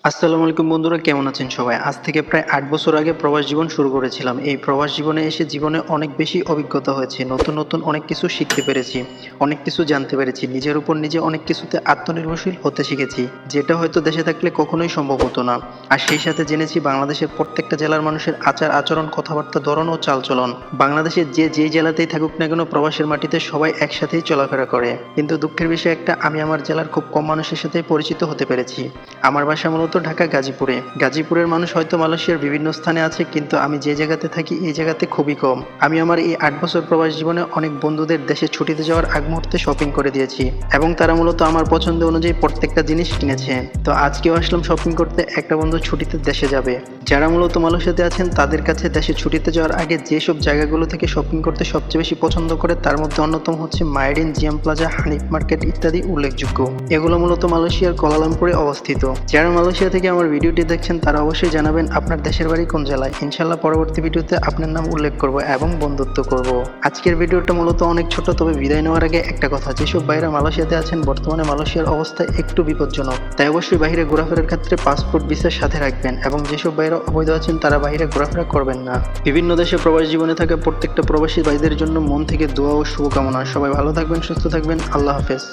আসসালামু আলাইকুম বন্ধুরা, কেমন আছেন সবাই? আজ থেকে প্রায় ৮ বছর আগে প্রবাস জীবন শুরু করেছিলাম। এই প্রবাস জীবনে এসে জীবনে অনেক বেশি অভিজ্ঞতা হয়েছে। নতুন অনেক কিছু শিখতে পেরেছি, অনেক কিছু জানতে পেরেছি। নিজের উপর নিজে অনেক কিছুতে আত্মনির্ভরশীল হতে শিখেছি, যেটা হয়তো দেশে থাকলে কখনোই সম্ভব হতো না। আর সেই সাথে জেনেছি বাংলাদেশের প্রত্যেকটা জেলার মানুষের আচার-আচরণ, কথাবার্তা, ধরন ও চালচলন। বাংলাদেশের যেই জেলাতেই থাকুক না কেন, প্রবাসের মাটিতে সবাই একসাথেই চলাফেরা করে। কিন্তু দুঃখের বিষয় একটা, আমি আমার জেলার খুব কম মানুষের সাথে পরিচিত হতে পেরেছি। আমার বাসা মূলত ঢাকা গাজীপুরে। গাজীপুরের মানুষ হয়তো মালয়েশিয়ার বিভিন্ন স্থানে আছে, কিন্তু আমি যে জায়গাতে থাকি এই জায়গাতে খুবই কম। আমি আমার এই ৮ বছর প্রবাস জীবনে অনেক বন্ধুদের দেশে ছুটিতে যাওয়ার আগ মুহূর্তে শপিং করে দিয়েছি, এবং তারা মূলত আমার পছন্দ অনুযায়ী প্রত্যেকটা জিনিস কিনেছে। তো আজকেও আসলাম শপিং করতে। একটা বন্ধু ছুটিতে দেশে যাবে। যারা মূলত মালয়েশিয়াতে আছেন তাদের কাছে দেশে ছুটিতে যাওয়ার আগে যেসব জায়গাগুলো থেকে শপিং করতে সবচেয়ে বেশি পছন্দ করে তার মধ্যে অন্যতম হচ্ছে Mydin, GM plaza, Hanif market ইত্যাদি উল্লেখযোগ্য। এগুলো মূলত মালয়েশিয়ার কুয়ালালামপুরে অবস্থিত। যারা মালয়েশিয়া থেকে আমার ভিডিওটি দেখছেন তারা অবশ্যই জানাবেন আপনার দেশের বাড়ি কোন জেলায়। ইনশাল্লাহ পরবর্তী ভিডিওতে আপনার নাম উল্লেখ করব এবং বন্ধুত্ব করব। আজকের ভিডিওটা মূলত অনেক ছোট, তবে বিদায় নেওয়ার আগে একটা কথা, যেসব ভাইরা মালয়েশিয়াতে আছেন বর্তমানে মালয়েশিয়ার অবস্থা একটু বিপজ্জনক, তাই অবশ্যই বাইরে ঘোরাফেরার ক্ষেত্রে পাসপোর্ট ভিসার সাথে রাখবেন, এবং যেসব ভাইরা অবৈধ আছেন তারা বাইরে ঘোরাফেরা করবেন না। বিভিন্ন দেশে প্রবাস জীবনে থাকা প্রত্যেকটা প্রবাসী ভাইদের জন্য মন থেকে দোয়া ও শুভকামনা। সবাই ভালো থাকবেন, সুস্থ থাকবেন। আল্লাহ হাফেজ।